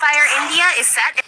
Fire India is set.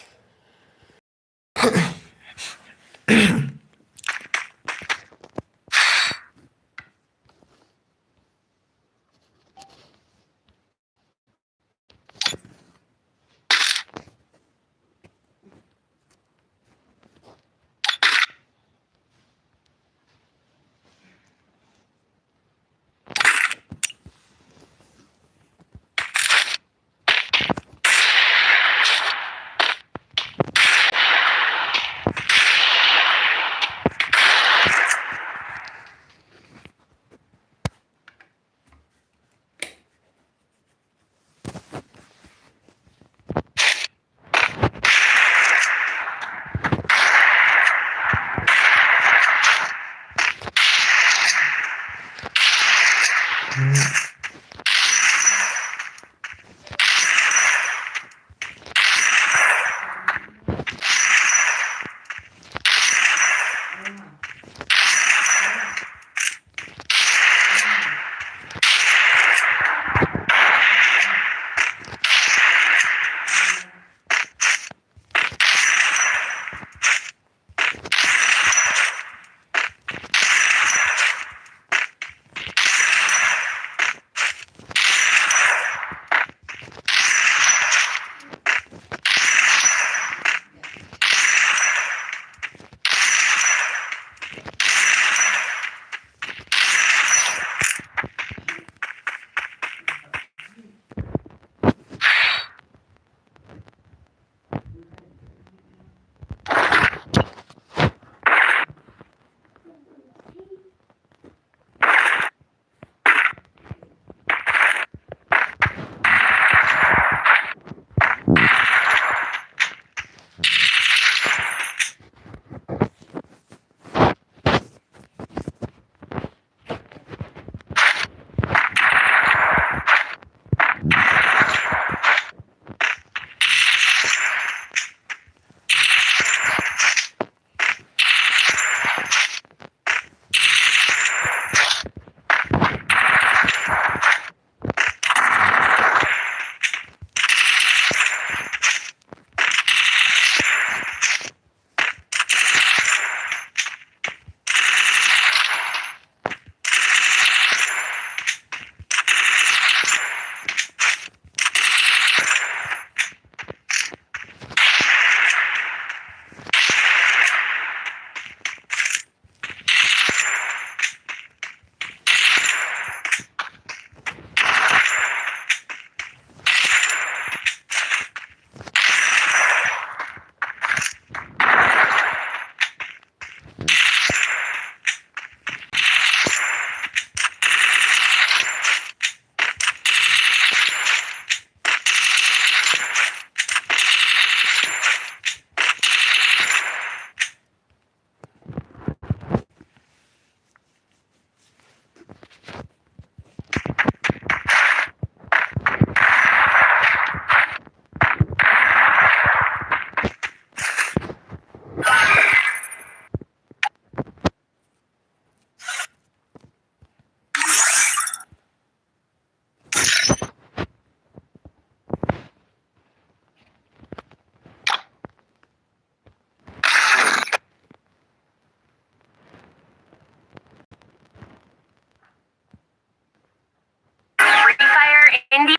Free Fire India.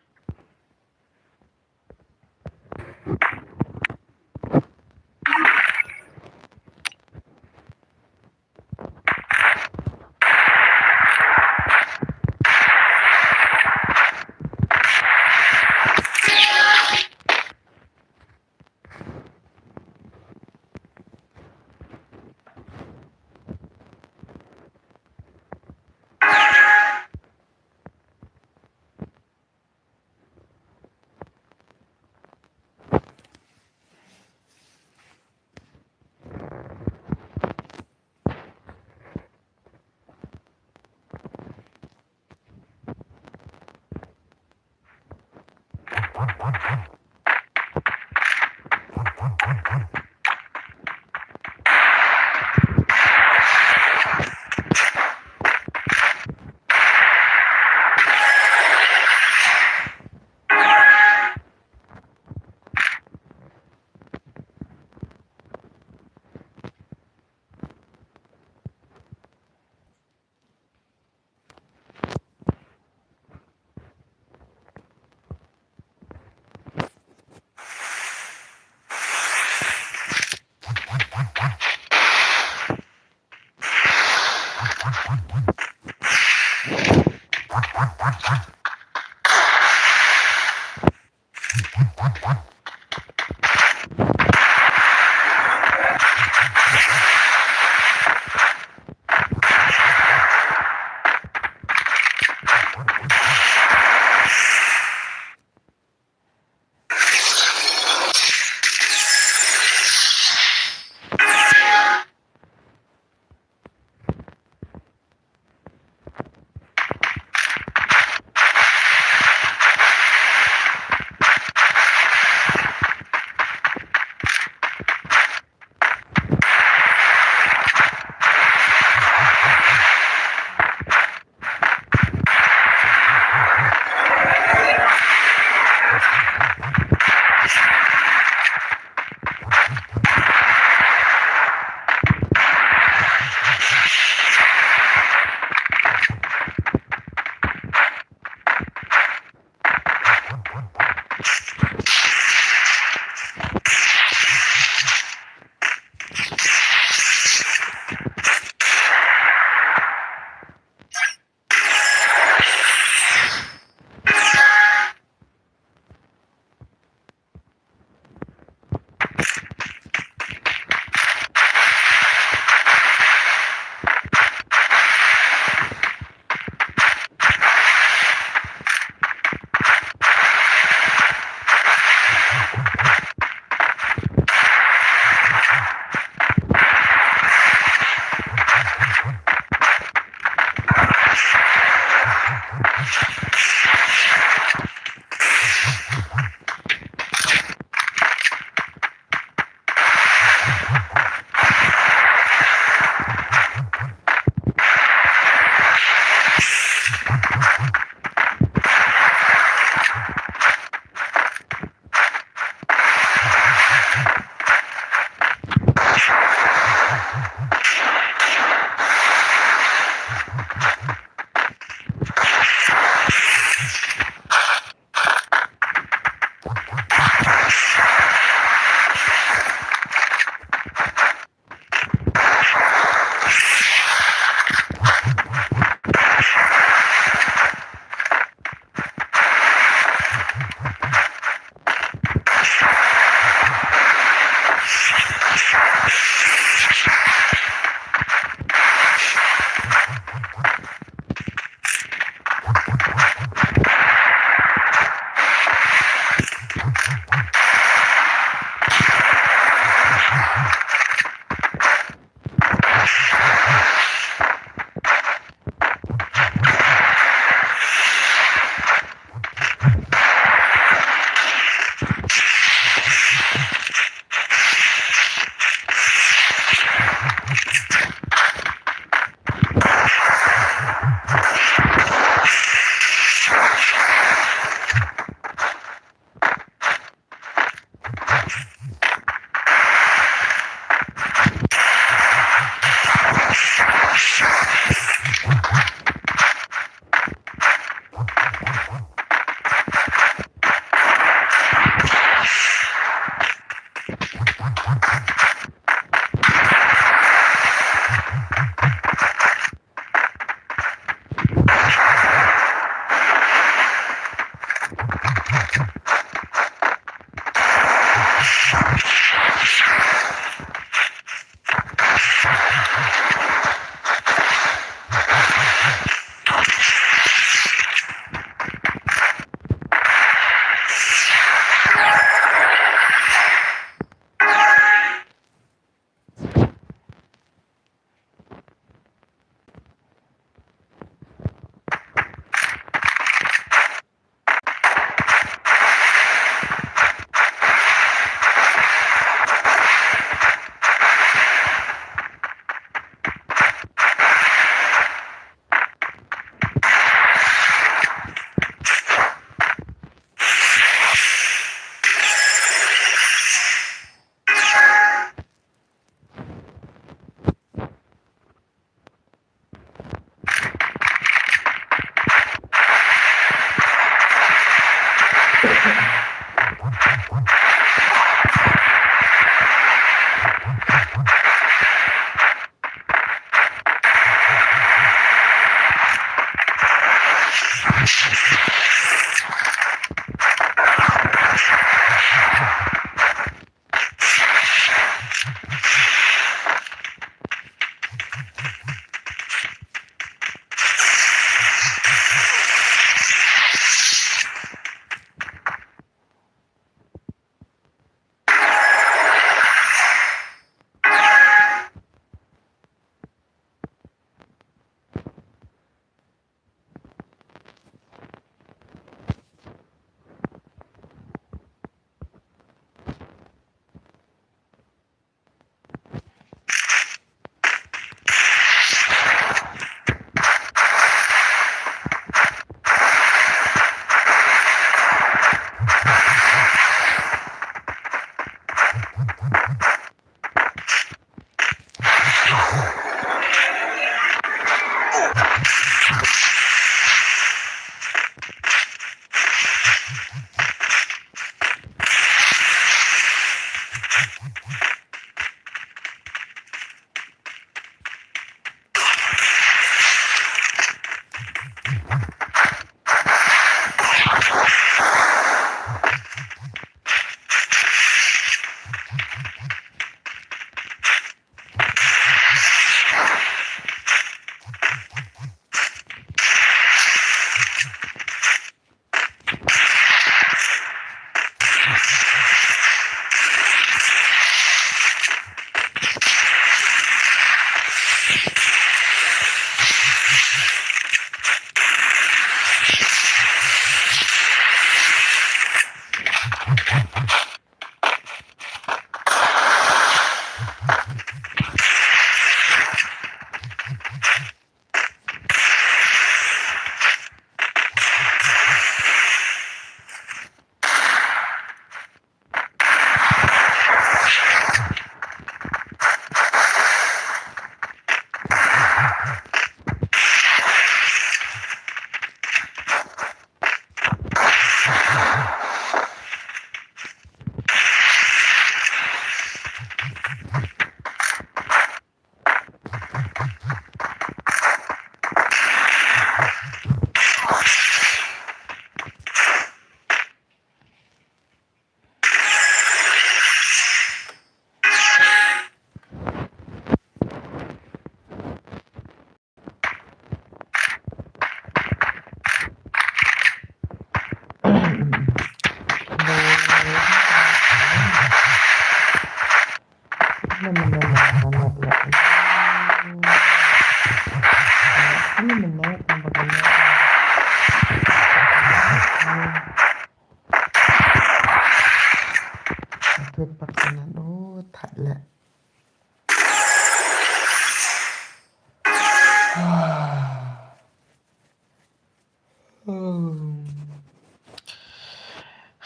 thật là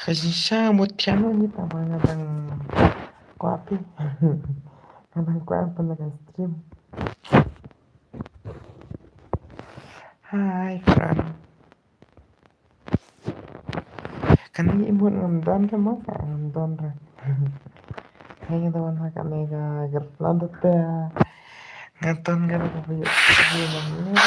Khadijah Mutiano ini kadang kuapi kadang kuat pernah stream. Hai Fran, kan ini imut nonton kan mau kan nonton kan. Hai teman makan mega gerland teh nonton kan apa yuk namanya.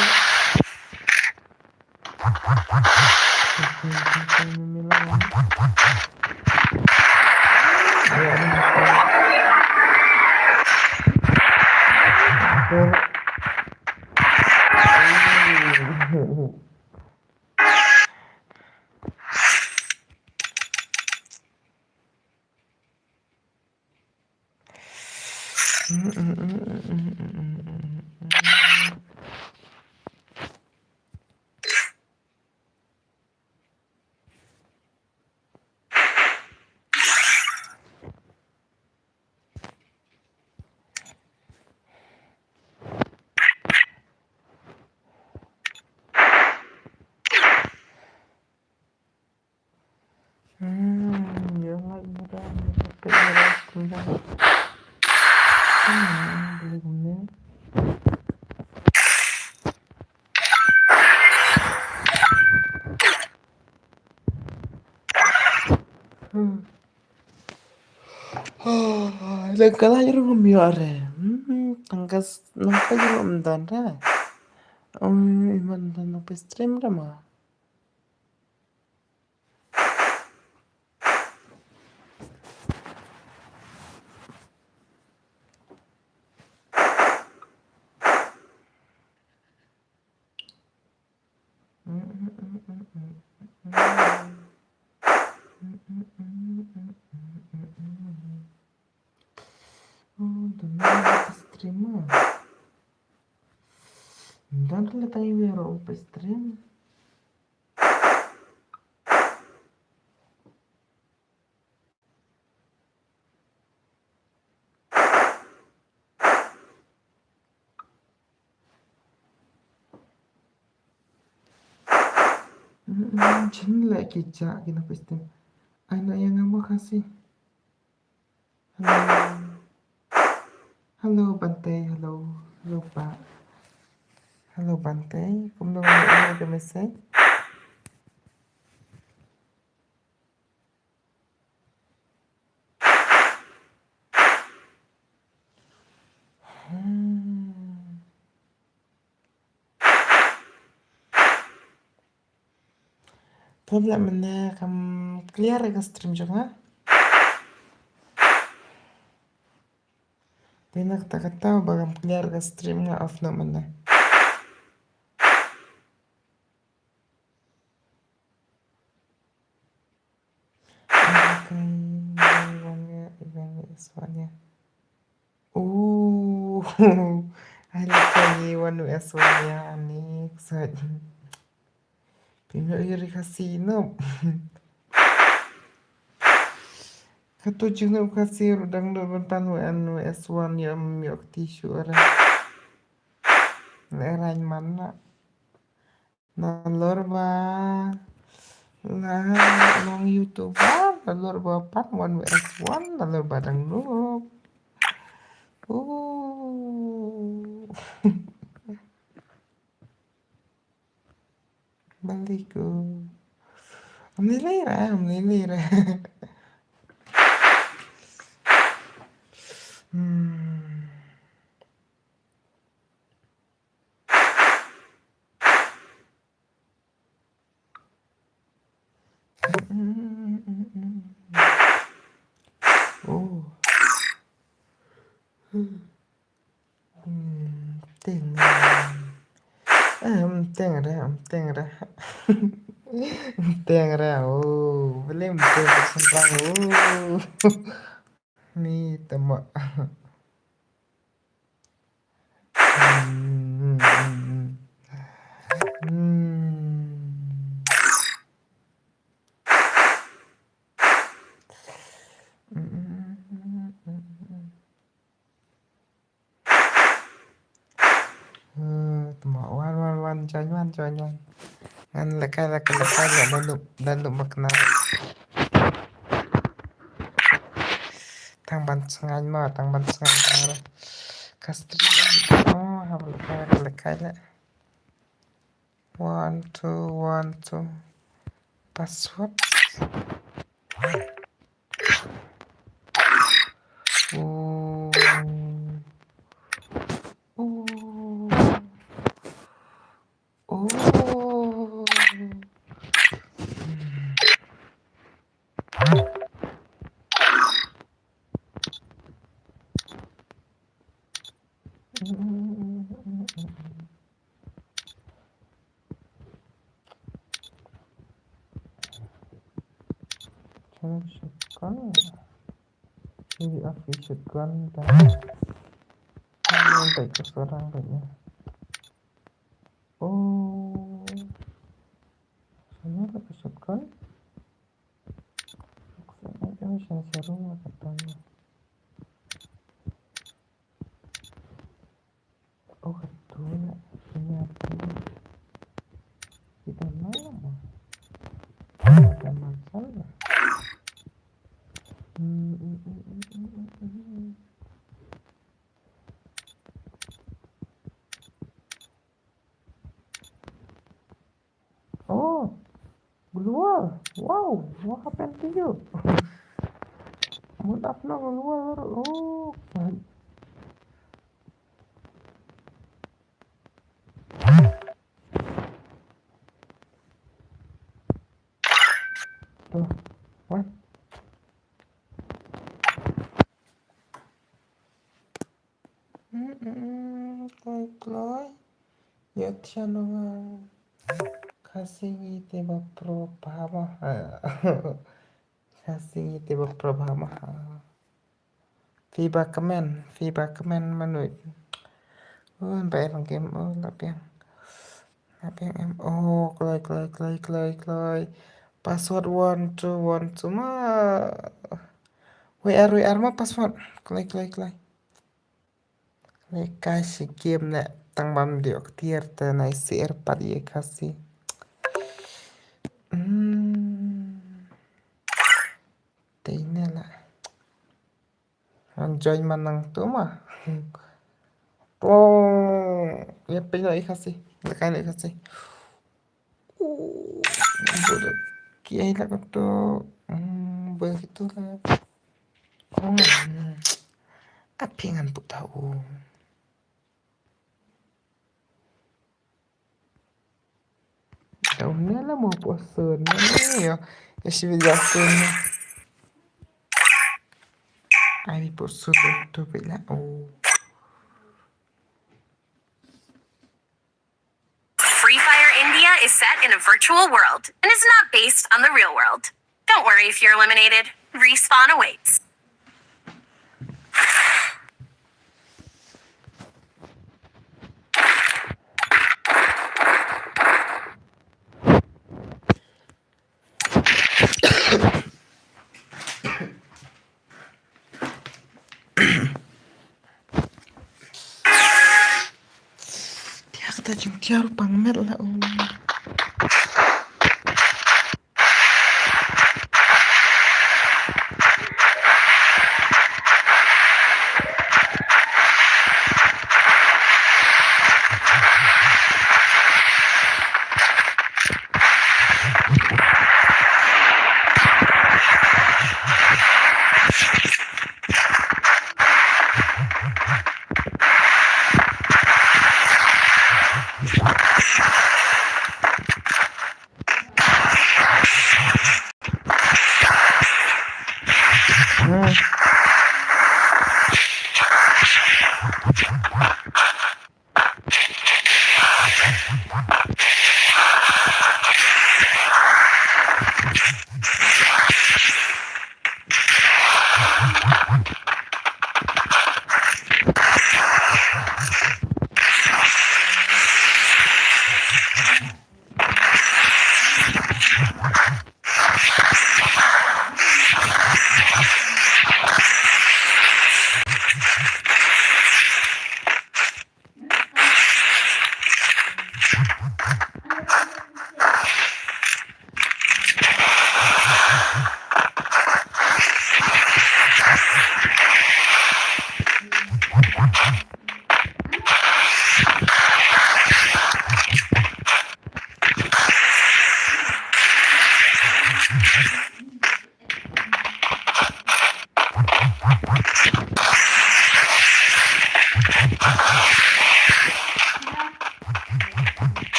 Nhớ lại người ta tự nhiên chúng ta beli gumnya Nagkala yung ngumiyari. Tangkas nampa yung umdan ra. Iman dan nampa stream ra ma. Oh, doon stream mo. Dan pala tayo mayroong pa-stream. Sini lah kicak kita pa-stream. Anak yang ngapa kasih? Halo. Halo Bante, halo. Halo Pak. Halo Bante, kamu ada message? Problem mana kamu clear ke stream juga? Bina kata-kata bagam clear ke stream nga off na mana? Iwannya. I like Iwan S1-nya nih. Pino iri kasino. Katujuh na kasi rudang doon panu anu S1 ya miyok tisu ara. Nerain mana? Nalor ba? Lah, nong YouTube nalor ba pan one S1 nalor badang noob. Balik ko. Amnilira. Oh. Teng ra. Oh, belum tersentang. Nih temak. Temak wan jangan. Ngan lekai dan lu makna. Tang ban sengai ma. Kastri. Oh, lekai lah. 1 2 password. Ciri api shotgun dan sampai ke seorang banyak. Oh, saya pakai shotgun. Saya aja bisa seru katanya. Oh, betul. Ini apa? Kita mana? Ada masalah. Oh, keluar. Wow, what happened to you? Mood up na keluar. Oh, tuh, what? Kloy, ya tiano nga. Kasih tiba Prabhamaha. Kasih tiba Prabhamaha. Feedback comment mà nuôi. Vậy thằng game là tiếng em clay password 1212 mà WR mà password clay kasih game nè tăng bam điều tier tờ này share pat ye kasih tí nè là join manang tu mà ya pilih kasih lekai kasih budak kiai lah kata begitulah apa yang aku tahu tahunnya lah mau puasa ni ya civilização aí puasa tu bila Free Fire India is set in a virtual world and is not based on the real world. Don't worry if you're eliminated. Respawn awaits. dia kata jengtiar pangmet lah apa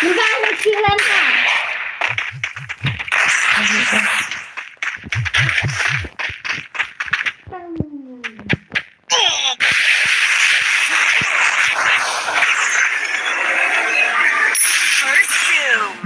Enggak ada kecilan Kak. First doom.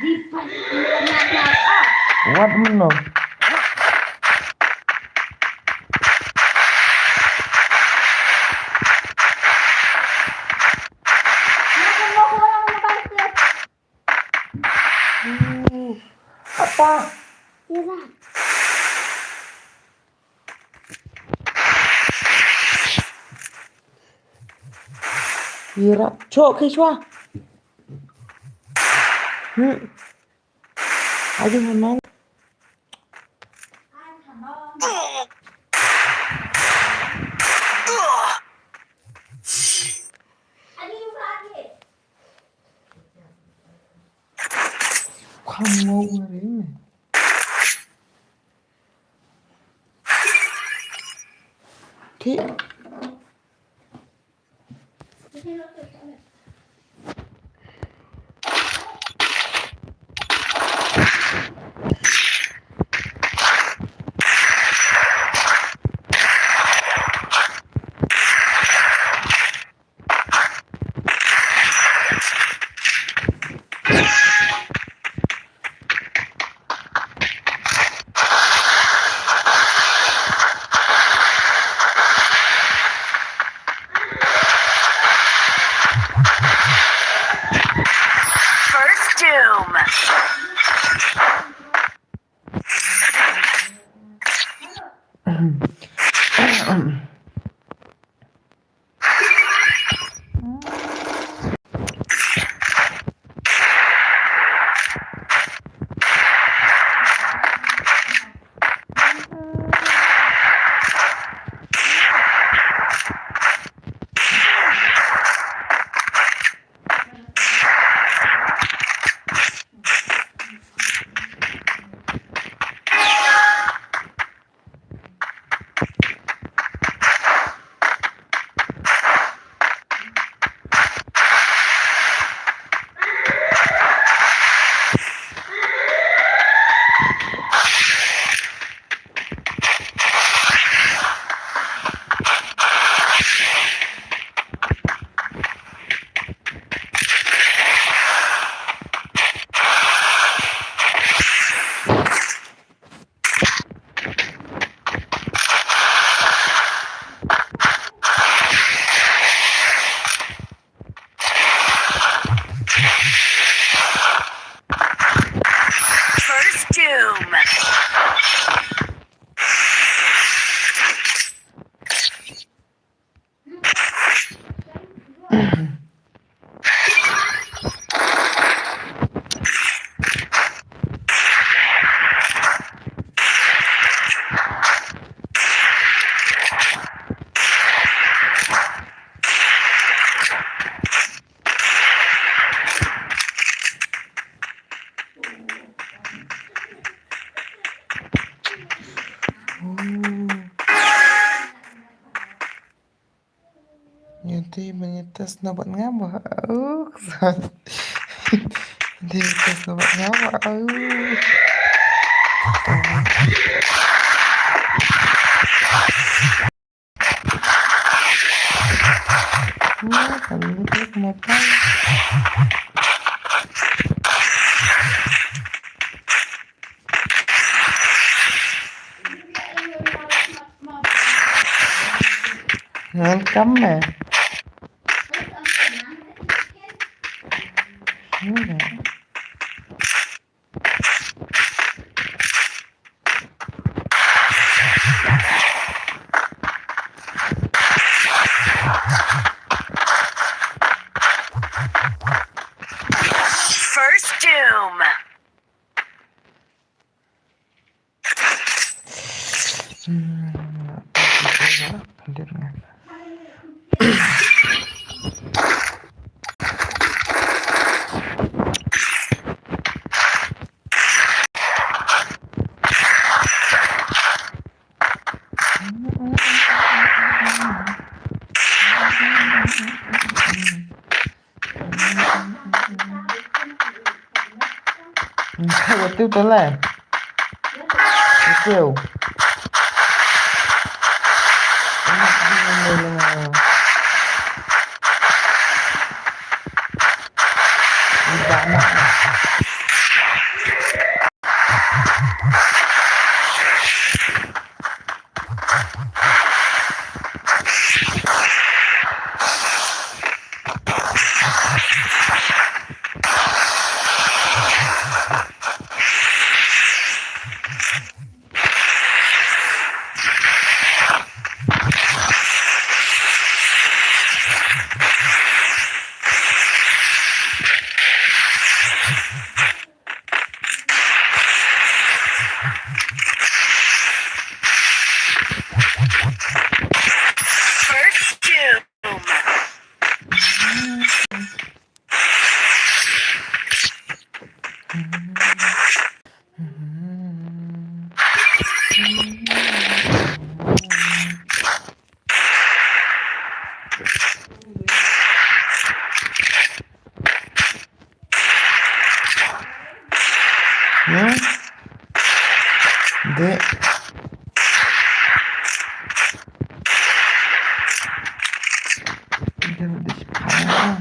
What menung? Apa? Kira, cok kiswa. Aduh mana? Kamu mau ini? Ki. First Doom. First Doom. Nanti menyetes nobat ngapa? Kesan. Nanti menyetes nobat ngapa? Kali itu kenapa? Welcome ya. First Doom. Tiêu tới là tiêu First doom. Ya. De. Udah sekarang.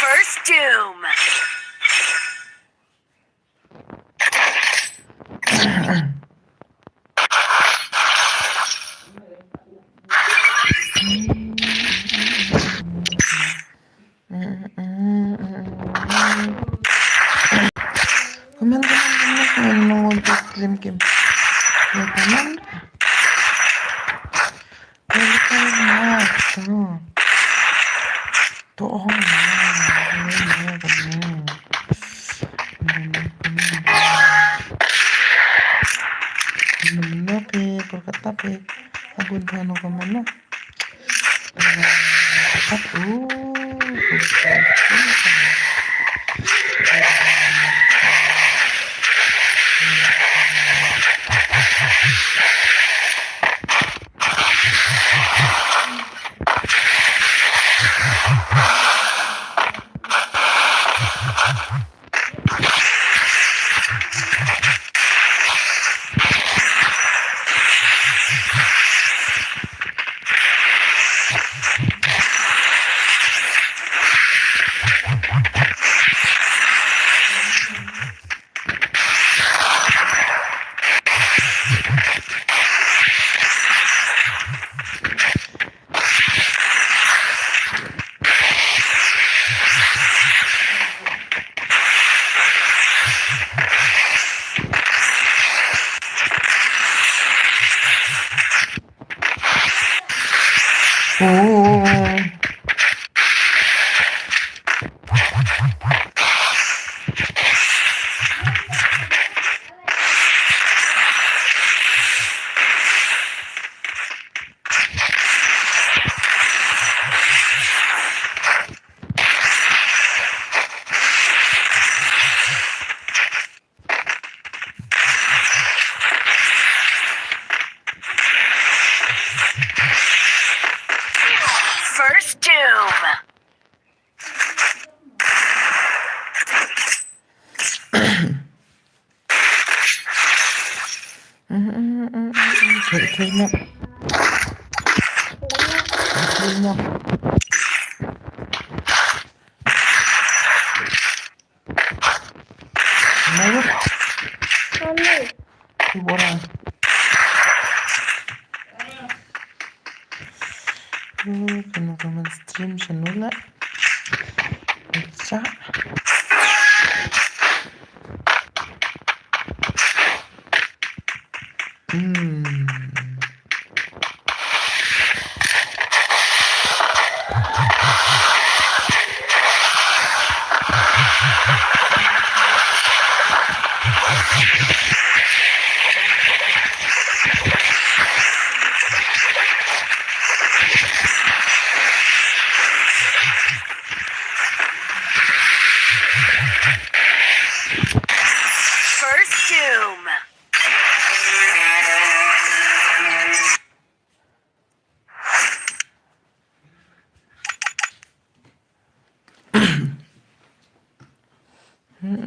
First doom. Teman-teman mau untuk game ya teman tuh tapi berkata abun pano kemana First doom. Kayaknya Mayur hiburan kena stream senula bisa Wan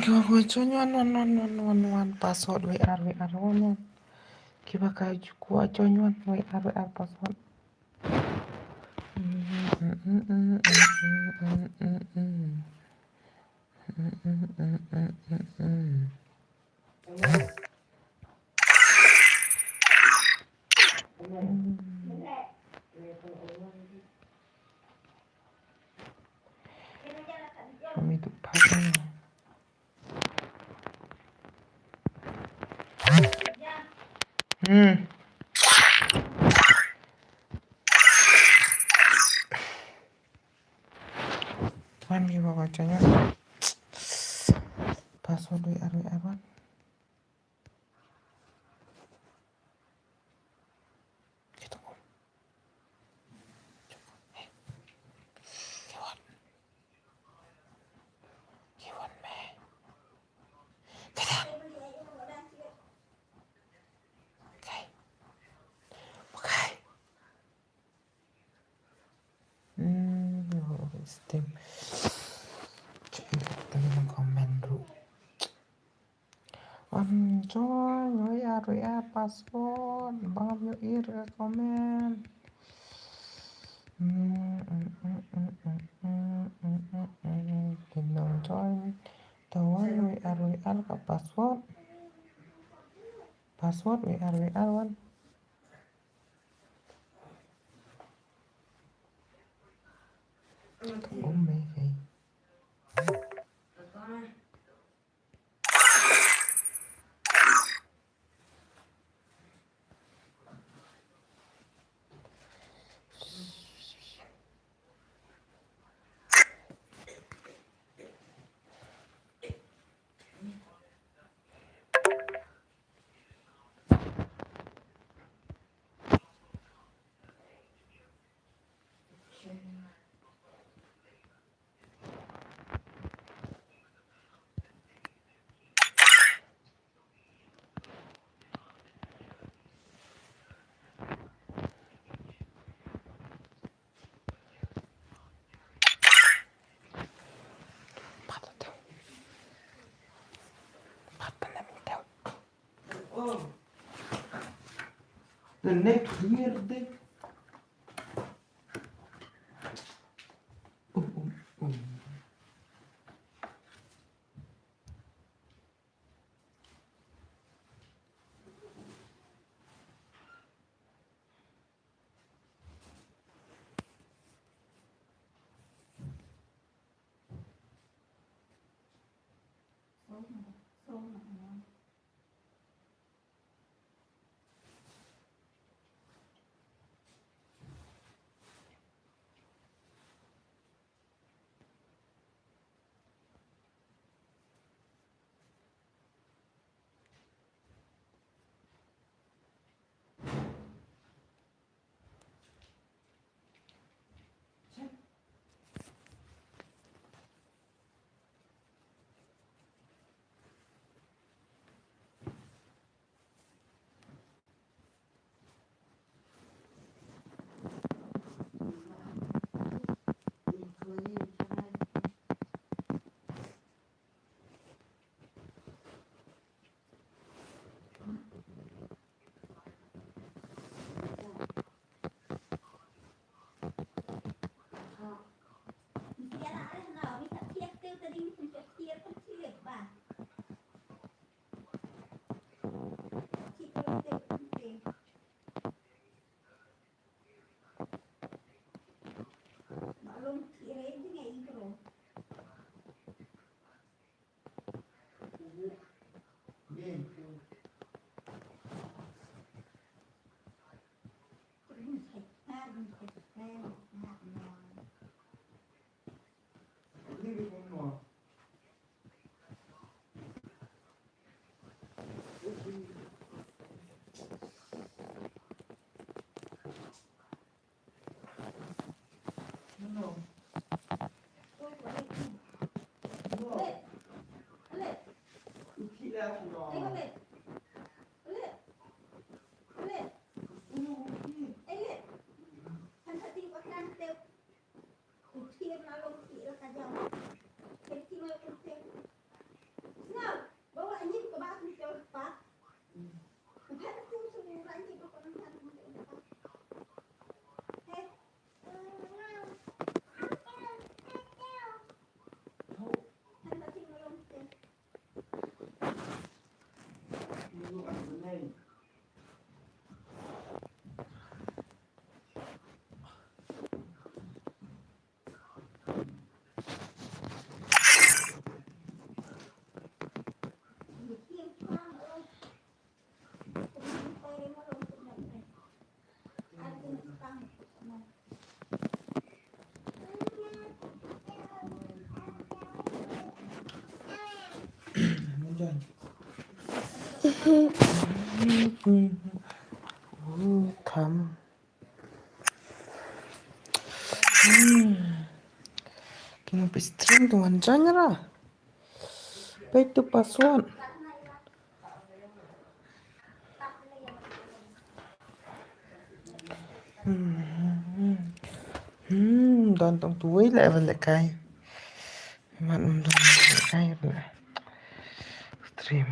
kiwa kuichonyo wan password WR wan kiwa kachukua chonyo WR password. Kami itu pasang. Wan kiwa kachonyo password WR wan. Gitu kok. Kiwan me. Kadang. Okay. Okay. Steam. Coba komen dulu. Coy, WR password. Bang yuk komen. Gendong coy. Tawan WR ke password. Password WR wan. Ome kayak. The next year they Come. Kenapa stream tuan jangan baik tu password. Don tông túi lại và lại cay. Bạn don lại cay lại. Stream.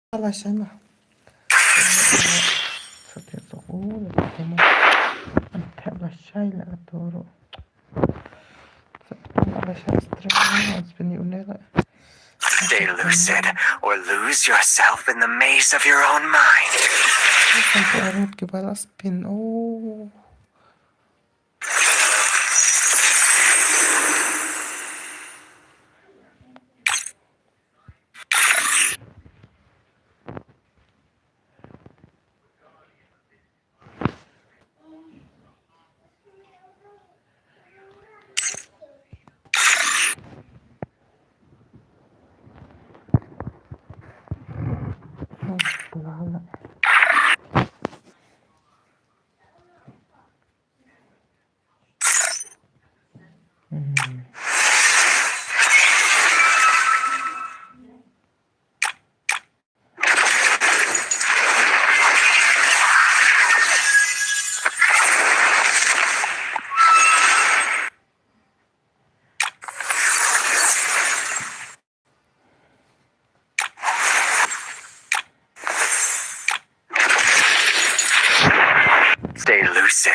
Salah sana. Setiap sekolah ketemu antara Bashai lah ketoro. Salah stream has been unela. Stay lucid, or lose yourself in the maze of your own mind. Sampai arut ke balas spin. Oh. Lala. Stay lucid.